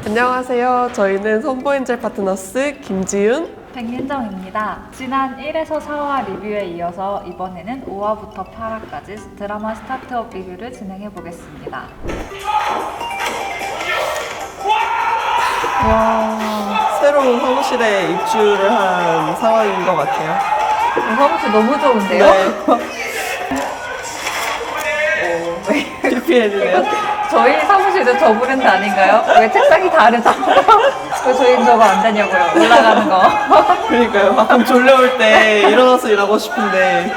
안녕하세요. 저희는 선보인젤 파트너스 김지윤, 백민정입니다. 지난 1에서 4화 리뷰에 이어서 이번에는 5화부터 8화까지 드라마 스타트업 리뷰를 진행해 보겠습니다. 와, 새로운 사무실에 입주를 한 상황인 것 같아요. 사무실 너무 좋은데요? 네. PPL이네요. 저희 사무실도 저 브랜드 아닌가요? 왜 책상이 다르죠? 왜 저희는 저거 안 되냐고요? 올라가는 거. 그러니까요. 가끔 졸려올 때 일어나서 일하고 싶은데.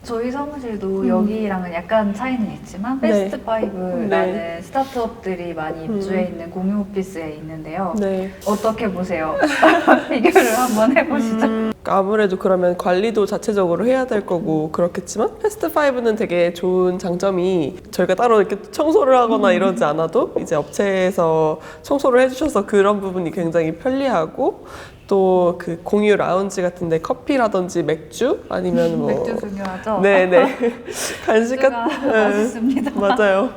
저희 사무실도 여기랑은 약간 차이는 있지만 네. 패스트5라는 네. 스타트업들이 많이 입주해 있는 공유 오피스에 있는데요. 네. 어떻게 보세요? 비교를 한번 해보시죠. 아무래도 그러면 관리도 자체적으로 해야 될 거고 그렇겠지만 패스트5는 되게 좋은 장점이 저희가 따로 이렇게 청소를 하거나 이러지 않아도 이제 업체에서 청소를 해주셔서 그런 부분이 굉장히 편리하고 또 그 공유 라운지 같은데 커피라든지 맥주 아니면 뭐 맥주 중요하죠? 네네 간식 맥주가 같은 맛있습니다. 맞아요.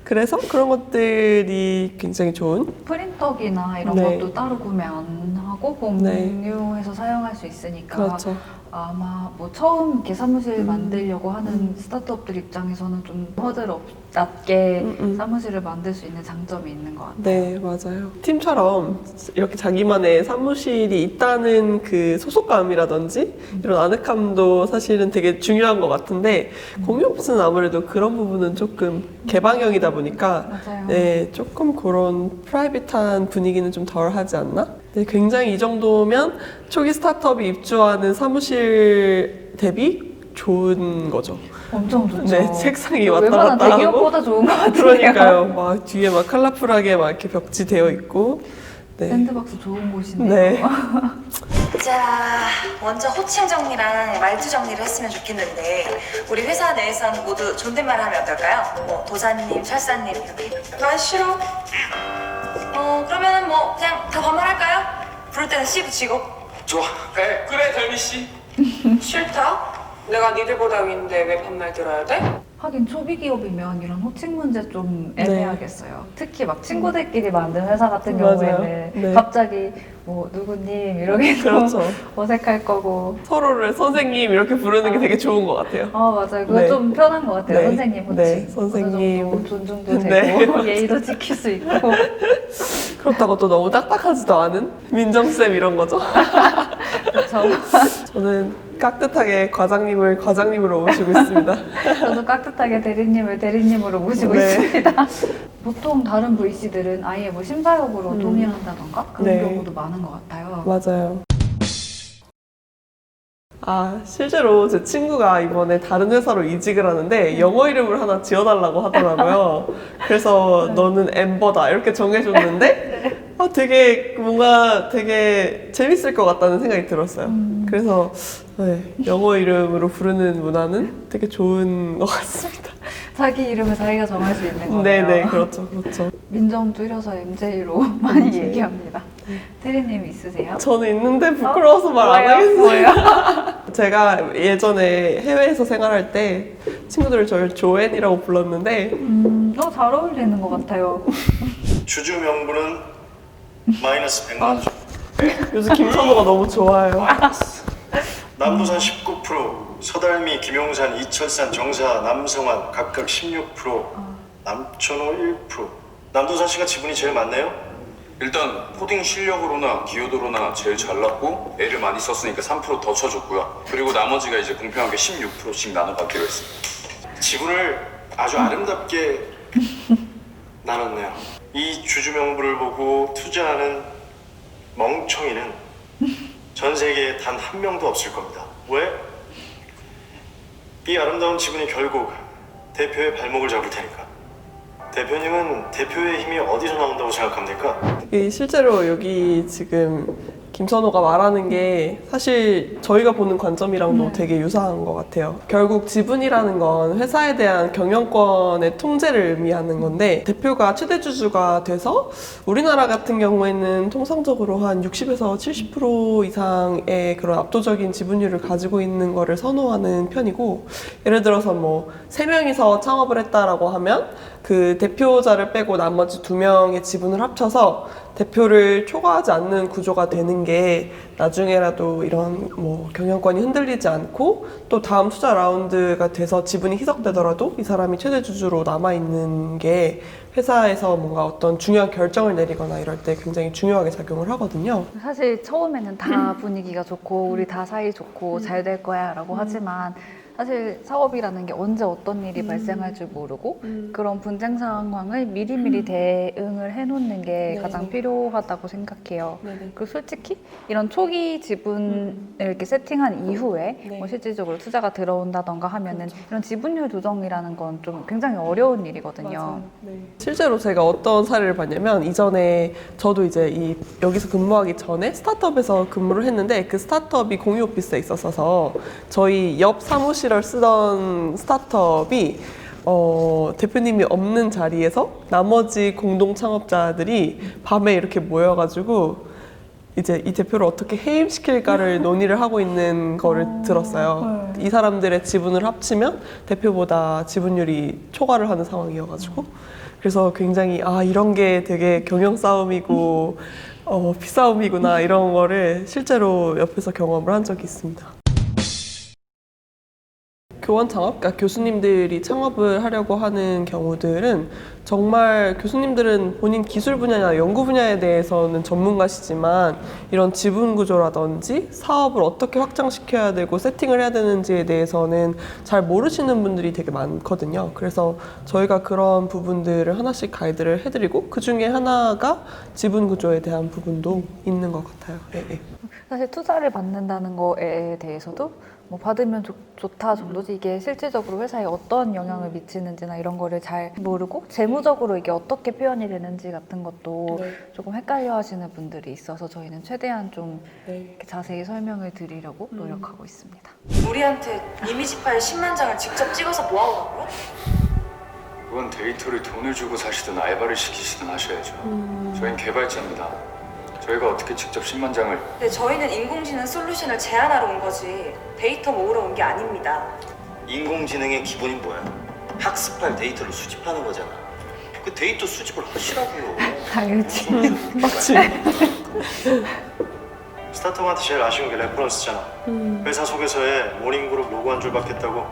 그래서 그런 것들이 굉장히 좋은 프린터기나 이런 네. 것도 따로 구매 안 하고 공유해서 사용할 수 있으니까 그렇죠. 아마 뭐 처음 이렇게 사무실 만들려고 하는 스타트업들 입장에서는 좀 허들 낮게 사무실을 만들 수 있는 장점이 있는 것 같아요. 네, 맞아요. 팀처럼 이렇게 자기만의 사무실이 있다는 그 소속감이라든지 이런 아늑함도 사실은 되게 중요한 것 같은데 공유 오피스는 아무래도 그런 부분은 조금 개방형이다 보니까 맞아요. 네, 조금 그런 프라이빗한 분위기는 좀 덜 하지 않나? 네, 굉장히 이 정도면 초기 스타트업이 입주하는 사무실 대비 좋은 거죠. 엄청 좋죠. 네, 책상이 왔다 웬만한 갔다 하고. 대기업보다 좋은 것 같아요. 그러니까요. 막 뒤에 막 컬러풀하게 막 이렇게 벽지 되어 있고. 네. 샌드박스 좋은 곳인데요. 네. 자, 먼저 호칭 정리랑 말투 정리를 했으면 좋겠는데 우리 회사 내에선 모두 존댓말 하면 어떨까요? 뭐 도사님, 철사님 이렇게. 난 싫어. 그러면은 뭐 그냥 다 반말할까요? 부를 때는 씨 붙이고. 좋아. 그래 덜미 씨. 싫다? 내가 니들보다 위인데 왜 반말 들어야 돼? 하긴 초비 기업이면 이런 호칭 문제 좀 네. 애매하겠어요. 특히 막 친구들끼리 만든 회사 같은 맞아요. 경우에는 네. 갑자기 뭐 누구님 이러기도 그렇죠. 어색할 거고. 서로를 선생님 이렇게 부르는 게 되게 좋은 것 같아요. 맞아요. 그거 네. 좀 편한 것 같아요. 네. 선생님 호칭. 네, 선생님. 어느 정도 존중도 네. 되고 예의도 지킬 수 있고. 그렇다고 또 너무 딱딱하지도 않은 민정쌤 이런 거죠. 그렇죠. 저는 깍듯하게 과장님으로 모시고 있습니다. 저도 깍듯하게 대리님을 대리님으로 모시고 네. 있습니다. 보통 다른 VC들은 아예 뭐 심사역으로 동일한다던가 그런 네. 경우도 많은 것 같아요. 맞아요. 실제로 제 친구가 이번에 다른 회사로 이직을 하는데 영어 이름을 하나 지어달라고 하더라고요. 그래서 너는 엠버다 이렇게 정해줬는데 되게 뭔가 되게 재밌을 것 같다는 생각이 들었어요. 그래서 네, 영어 이름으로 부르는 문화는 되게 좋은 것 같습니다. 자기 이름을 자기가 정할 수 있는 거예요. 네네, 그렇죠, 그렇죠. 민정 줄여서 MJ로 많이 MJ. 얘기합니다. 대리님 있으세요? 저는 있는데 부끄러워서 말 안 뭐예요? 하겠어요. 뭐예요? 제가 예전에 해외에서 생활할 때 친구들이 저를 조앤이라고 불렀는데 잘 어울리는 것 같아요. 주주 명부는 마이너스 100만 원. 요즘 김선호가 너무 좋아요. 남도산 19%, 서달미, 김용산, 이철산, 정사, 남성환 각각 16%, 남천호 1%. 남도산 씨가 지분이 제일 많네요. 일단 코딩 실력으로나 기여도로나 제일 잘났고 애를 많이 썼으니까 3% 더 쳐줬고요. 그리고 나머지가 이제 공평하게 16%씩 나눠 받기로 했습니다. 지분을 아주 아름답게 나눴네요. 이 주주 명부를 보고 투자하는 멍청이는 전 세계에 단 한 명도 없을 겁니다. 왜? 이 아름다운 지분이 결국 대표의 발목을 잡을 테니까. 대표님은 대표의 힘이 어디서 나온다고 생각합니까? 실제로 여기 지금 김선호가 말하는 게 사실 저희가 보는 관점이랑도 되게 유사한 것 같아요. 결국 지분이라는 건 회사에 대한 경영권의 통제를 의미하는 건데 대표가 최대 주주가 돼서 우리나라 같은 경우에는 통상적으로 한 60에서 70% 이상의 그런 압도적인 지분율을 가지고 있는 거를 선호하는 편이고 예를 들어서 뭐 3명이서 창업을 했다라고 하면 그 대표자를 빼고 나머지 2명의 지분을 합쳐서 대표를 초과하지 않는 구조가 되는 게 나중에라도 이런 뭐 경영권이 흔들리지 않고 또 다음 투자 라운드가 돼서 지분이 희석되더라도 이 사람이 최대 주주로 남아있는 게 회사에서 뭔가 어떤 중요한 결정을 내리거나 이럴 때 굉장히 중요하게 작용을 하거든요. 사실 처음에는 다 분위기가 좋고 우리 다 사이 좋고 잘 될 거야 라고 하지만 사실 사업이라는 게 언제 어떤 일이 발생할 줄 모르고 그런 분쟁 상황을 미리미리 대응을 해놓는 게 네. 가장 필요하다고 생각해요. 네네. 그리고 솔직히 이런 초기 지분을 이렇게 세팅한 이후에 네. 뭐 실질적으로 투자가 들어온다던가 하면은 이런 지분율 조정이라는 건 좀 굉장히 어려운 일이거든요. 맞아요. 네. 실제로 제가 어떤 사례를 봤냐면 이전에 저도 이제 여기서 근무하기 전에 스타트업에서 근무를 했는데 그 스타트업이 공유 오피스에 있었어서 저희 옆 사무실을 쓰던 스타트업이 대표님이 없는 자리에서 나머지 공동 창업자들이 밤에 이렇게 모여가지고 이제 이 대표를 어떻게 해임시킬까를 논의를 하고 있는 거를 들었어요. 이 사람들의 지분을 합치면 대표보다 지분율이 초과를 하는 상황이어가지고 그래서 굉장히 이런 게 되게 경영 싸움이고 피싸움이구나 이런 거를 실제로 옆에서 경험을 한 적이 있습니다. 교원 창업, 그러니까 교수님들이 창업을 하려고 하는 경우들은 정말 교수님들은 본인 기술 분야나 연구 분야에 대해서는 전문가시지만 이런 지분 구조라든지 사업을 어떻게 확장시켜야 되고 세팅을 해야 되는지에 대해서는 잘 모르시는 분들이 되게 많거든요. 그래서 저희가 그런 부분들을 하나씩 가이드를 해드리고 그 중에 하나가 지분 구조에 대한 부분도 있는 것 같아요. 네, 네. 사실 투자를 받는다는 거에 대해서도 뭐 받으면 좋다 정도지 이게 실질적으로 회사에 어떤 영향을 미치는지나 이런 거를 잘 모르고 재무적으로 이게 어떻게 표현이 되는지 같은 것도 네. 조금 헷갈려 하시는 분들이 있어서 저희는 최대한 좀 네. 이렇게 자세히 설명을 드리려고 노력하고 있습니다. 우리한테 이미지 파일 10만 장을 직접 찍어서 모아오라고요? 그건 데이터를 돈을 주고 사시든 알바를 시키시든 하셔야죠. 저희는 개발자입니다. 저희가 어떻게 직접 10만 장을 근데 저희는 인공지능 솔루션을 제안하러 온 거지 데이터 모으러 온 게 아닙니다. 인공지능의 기본이 뭐야? 학습할 데이터를 수집하는 거잖아. 그 데이터 수집을 하시라고요. 당연히. 맞지? 스타트업한테 제일 아쉬운 게 레퍼런스잖아. 회사 소개서에 모닝그룹 로고 한 줄 받겠다고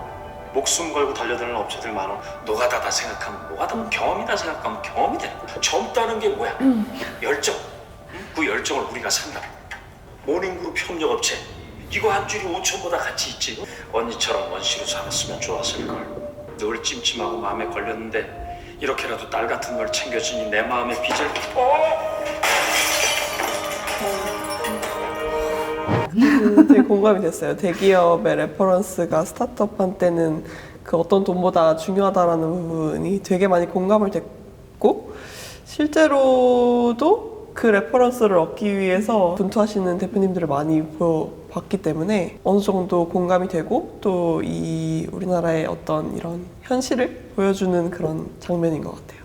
목숨 걸고 달려드는 업체들 많아. 노가다다 생각하면 노가다, 경험이다 생각하면 경험이 돼. 젊다는 게 뭐야? 열정. 그 열정을 우리가 산다. 모닝그룹 협력업체. 이거 한 줄이 5천보다 가치 있지. 언니처럼 원씨로 살았으면 좋았을걸. 늘 찜찜하고 마음에 걸렸는데 이렇게라도 딸 같은 걸 챙겨주니 내 마음의 빚을 되게 공감이 됐어요. 대기업의 레퍼런스가 스타트업한테는 그 어떤 돈보다 중요하다라는 부분이 되게 많이 공감을 됐고 실제로도 그 레퍼런스를 얻기 위해서 분투하시는 대표님들을 많이 봤기 때문에 어느 정도 공감이 되고 또 이 우리나라의 어떤 이런 현실을 보여주는 그런 장면인 것 같아요.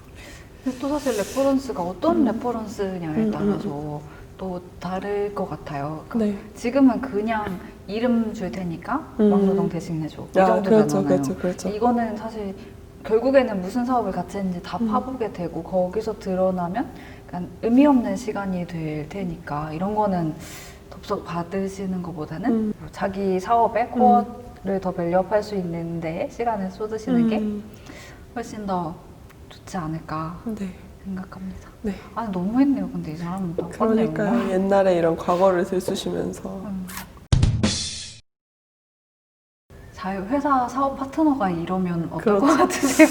근데 또 사실 레퍼런스가 어떤 레퍼런스냐에 따라서 또 다를 것 같아요. 네. 지금은 그냥 이름 줄 테니까 막노동 대신 내줘. 이 정도잖아요. 그렇죠, 그렇죠, 그렇죠. 이거는 사실 결국에는 무슨 사업을 같이 했는지 다 파보게 되고 거기서 드러나면 약간 의미 없는 시간이 될 테니까 이런 거는 덥석 받으시는 것보다는 자기 사업의 코어를 더 밸류업할 수 있는데 시간을 쏟으시는 게 훨씬 더 좋지 않을까 네. 생각합니다. 네. 아 너무했네요. 근데 이 사람은 또 그러니까요. 옛날에 이런 과거를 들쑤시면서 회사 사업 파트너가 이러면 어떨 그렇죠. 것 같으세요?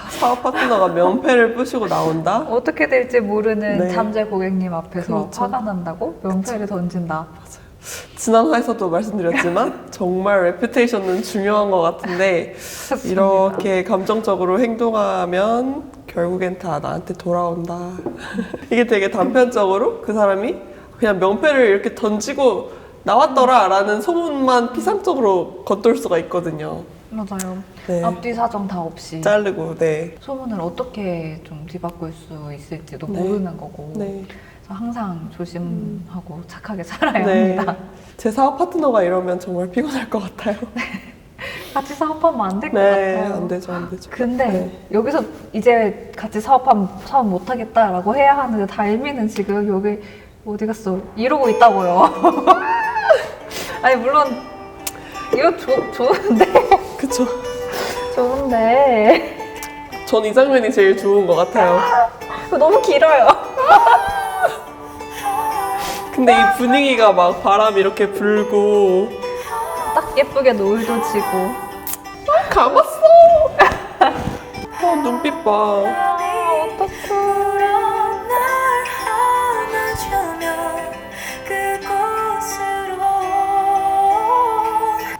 사업 파트너가 명패를 부시고 나온다? 어떻게 될지 모르는 네. 잠재 고객님 앞에서 그렇죠. 화가 난다고 명패를 던진다. 지난 화에서도 말씀드렸지만 정말 레퓨테이션은 중요한 것 같은데 이렇게 감정적으로 행동하면 결국엔 다 나한테 돌아온다. 이게 되게 단편적으로 그 사람이 그냥 명패를 이렇게 던지고 나왔더라 라는 소문만 피상적으로 겉돌 수가 있거든요. 맞아요. 네. 앞뒤 사정 다 없이 자르고, 네. 소문을 어떻게 좀 뒤바꿀 수 있을지도 네. 모르는 거고 네. 그래서 항상 조심하고 착하게 살아야 네. 합니다. 제 사업 파트너가 이러면 정말 피곤할 것 같아요. 같이 사업하면 안 될 것 네, 같아요. 안 되죠, 안 되죠. 근데 네. 여기서 이제 같이 사업 못하겠다라고 해야 하는데 달미는 지금 여기 어디 갔어? 이러고 있다고요. 아니 물론 이거 좋은데 그쵸. 좋은데 전 이 장면이 제일 좋은 것 같아요. 너무 길어요. 근데 이 분위기가 막 바람 이렇게 불고 딱 예쁘게 노을도 지고 감았어. 눈빛 봐.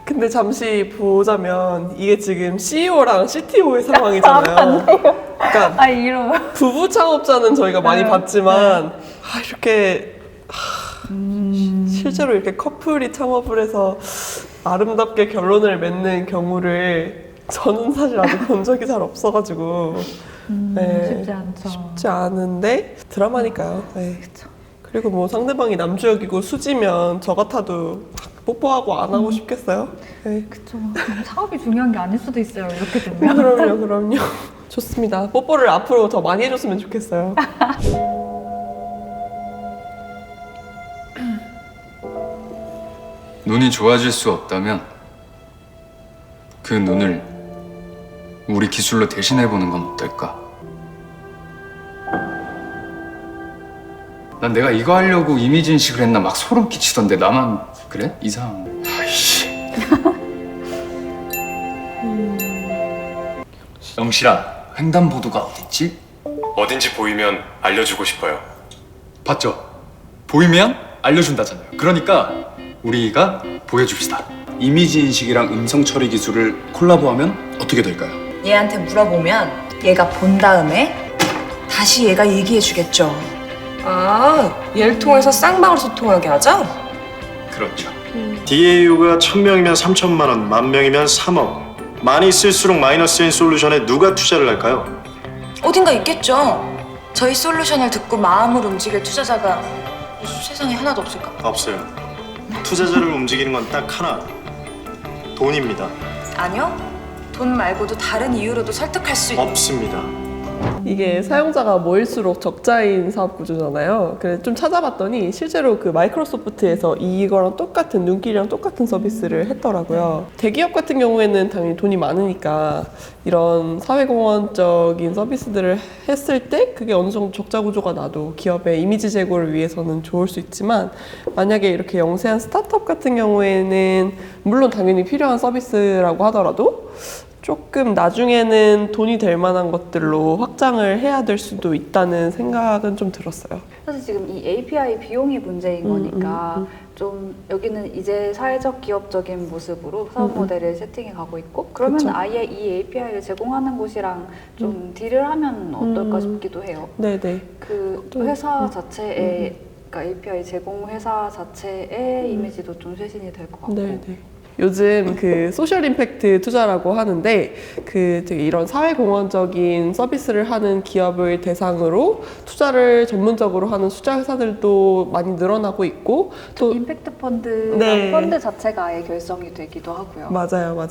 근데 잠시 보자면 이게 지금 CEO랑 CTO의 상황이잖아요. 그러니까 아 이런 부부 창업자는 저희가 많이 네. 봤지만 이렇게 실제로 이렇게 커플이 창업을 해서 아름답게 결론을 맺는 경우를 저는 사실 아직 본 적이 잘 없어가지고 쉽지 않죠. 쉽지 않은데 드라마니까요. 네. 그리고 뭐 상대방이 남주역이고 수지면 저 같아도 뽀뽀하고 안 하고 싶겠어요? 네. 그쵸. 사업이 중요한 게 아닐 수도 있어요. 이렇게 되면. 그럼요. 좋습니다. 뽀뽀를 앞으로 더 많이 해줬으면 좋겠어요. 눈이 좋아질 수 없다면 그 눈을 우리 기술로 대신해보는 건 어떨까? 난 내가 이거 하려고 이미지 인식을 했나 막 소름 끼치던데 나만 그래? 이상. 아이씨. 영실아, 횡단보도가 어딨지? 어딘지 보이면 알려주고 싶어요. 봤죠? 보이면 알려준다잖아요. 그러니까 우리가 보여줍시다. 이미지 인식이랑 음성 처리 기술을 콜라보하면 어떻게 될까요? 얘한테 물어보면 얘가 본 다음에 다시 얘가 얘기해 주겠죠. 아, 얘를 통해서 쌍방울 소통하게 하자? 그렇죠. DAU가 1000명이면 3천만 원, 10,000명이면 3억. 많이 쓸수록 마이너스인 솔루션에 누가 투자를 할까요? 어딘가 있겠죠. 저희 솔루션을 듣고 마음을 움직일 투자자가 세상에 하나도 없을까? 없어요. 투자자를 움직이는 건 딱 하나. 돈입니다. 아니요. 돈 말고도 다른 이유로도 설득할 수 없습니다. 이게 사용자가 모일수록 적자인 사업 구조잖아요. 그래서 좀 찾아봤더니 실제로 그 마이크로소프트에서 이거랑 똑같은 눈길이랑 똑같은 서비스를 했더라고요. 대기업 같은 경우에는 당연히 돈이 많으니까 이런 사회공헌적인 서비스들을 했을 때 그게 어느 정도 적자 구조가 나도 기업의 이미지 제고를 위해서는 좋을 수 있지만 만약에 이렇게 영세한 스타트업 같은 경우에는 물론 당연히 필요한 서비스라고 하더라도 조금 나중에는 돈이 될 만한 것들로 확장을 해야 될 수도 있다는 생각은 좀 들었어요. 사실 지금 이 API 비용이 문제인 거니까 좀 여기는 이제 사회적 기업적인 모습으로 사업 모델을 세팅해 가고 있고 그러면 그쵸. 아예 이 API를 제공하는 곳이랑 좀 딜을 하면 어떨까 싶기도 해요. 네네. 그 또, 회사 자체의 그러니까 API 제공 회사 자체의 이미지도 좀 쇄신이 될 것 같고 네네. 요즘 그 소셜 임팩트 투자라고 하는데 그 되게 이런 사회공헌적인 서비스를 하는 기업을 대상으로 투자를 전문적으로 하는 투자 회사들도 많이 늘어나고 있고 또 임팩트 펀드 네. 펀드 자체가 아예 결성이 되기도 하고요. 맞아요.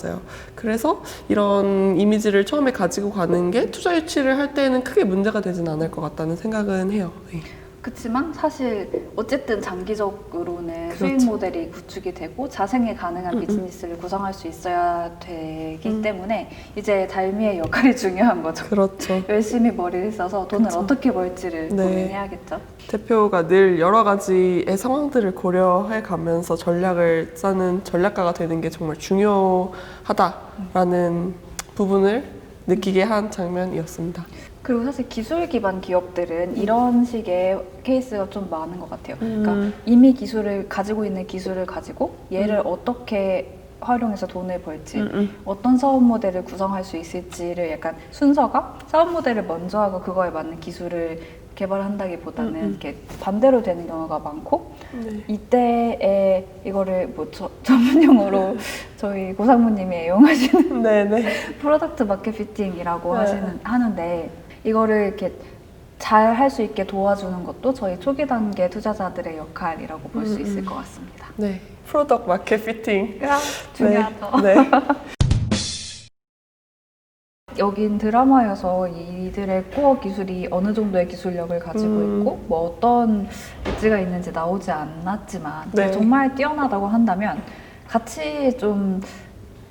그래서 이런 이미지를 처음에 가지고 가는 게 투자 유치를 할 때는 크게 문제가 되진 않을 것 같다는 생각은 해요. 네. 그렇지만 사실 어쨌든 장기적으로는 그렇죠. 수익 모델이 구축이 되고 자생이 가능한 비즈니스를 구성할 수 있어야 되기 때문에 이제 달미의 역할이 중요한 거죠. 그렇죠. 열심히 머리를 써서 돈을 그쵸. 어떻게 벌지를 네. 고민해야겠죠. 대표가 늘 여러 가지의 상황들을 고려해 가면서 전략을 짜는 전략가가 되는 게 정말 중요하다라는 부분을 느끼게 한 장면이었습니다. 그리고 사실 기술 기반 기업들은 이런 식의 케이스가 좀 많은 것 같아요. 그러니까 이미 기술을 가지고 있는 기술을 가지고 얘를 어떻게 활용해서 돈을 벌지, 어떤 사업 모델을 구성할 수 있을지를 약간 순서가 사업 모델을 먼저 하고 그거에 맞는 기술을 개발한다기보다는 이렇게 반대로 되는 경우가 많고 네. 이때에 이거를 뭐 전문 용어로 저희 고상무님이 애용하시는 네네. 프로덕트 마케팅이라고 네. 하는데 이거를 이렇게 잘 할 수 있게 도와주는 것도 저희 초기 단계 투자자들의 역할이라고 볼 수 있을 것 같습니다. 네. 프로덕트 마켓 피팅. 중요하죠. 네. 여긴 드라마여서 이들의 코어 기술이 어느 정도의 기술력을 가지고 있고 뭐 어떤 엣지가 있는지 나오지 않았지만 네. 정말 뛰어나다고 한다면 같이 좀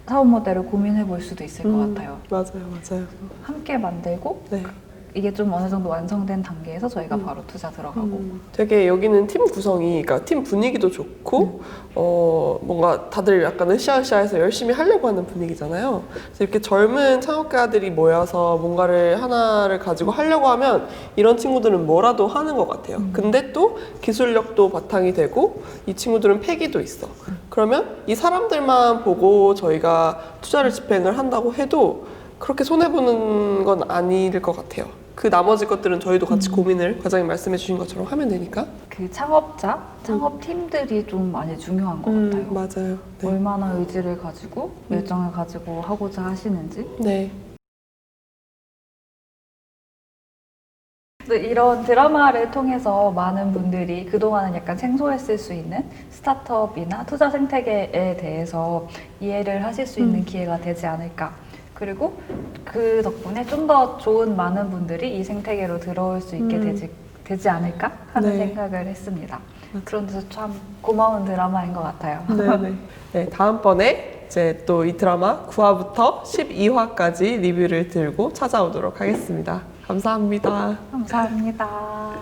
사업 모델을 고민해 볼 수도 있을 것 같아요. 맞아요. 함께 만들고 네. 이게 좀 어느 정도 완성된 단계에서 저희가 바로 투자 들어가고 되게 여기는 팀 구성이, 그러니까 팀 분위기도 좋고, 뭔가 다들 약간 으쌰으쌰해서 열심히 하려고 하는 분위기잖아요. 그래서 이렇게 젊은 창업가들이 모여서 뭔가를 하나를 가지고 하려고 하면 이런 친구들은 뭐라도 하는 것 같아요. 근데 또 기술력도 바탕이 되고 이 친구들은 패기도 있어. 그러면 이 사람들만 보고 저희가 투자를 집행을 한다고 해도 그렇게 손해보는 건 아닐 것 같아요. 그 나머지 것들은 저희도 같이 고민을 과장님 말씀해 주신 것처럼 하면 되니까. 그 창업팀들이 좀 많이 중요한 것 같아요. 맞아요. 네. 얼마나 의지를 가지고 열정을 가지고 하고자 하시는지. 네. 또 이런 드라마를 통해서 많은 분들이 그동안은 약간 생소했을 수 있는 스타트업이나 투자 생태계에 대해서 이해를 하실 수 있는 기회가 되지 않을까. 그리고 그 덕분에 좀 더 좋은 많은 분들이 이 생태계로 들어올 수 있게 되지 않을까 하는 네. 생각을 했습니다. 그런 데서 참 고마운 드라마인 것 같아요. 네네. 네, 다음번에 이제 또 이 드라마 9화부터 12화까지 리뷰를 들고 찾아오도록 하겠습니다. 감사합니다. 감사합니다.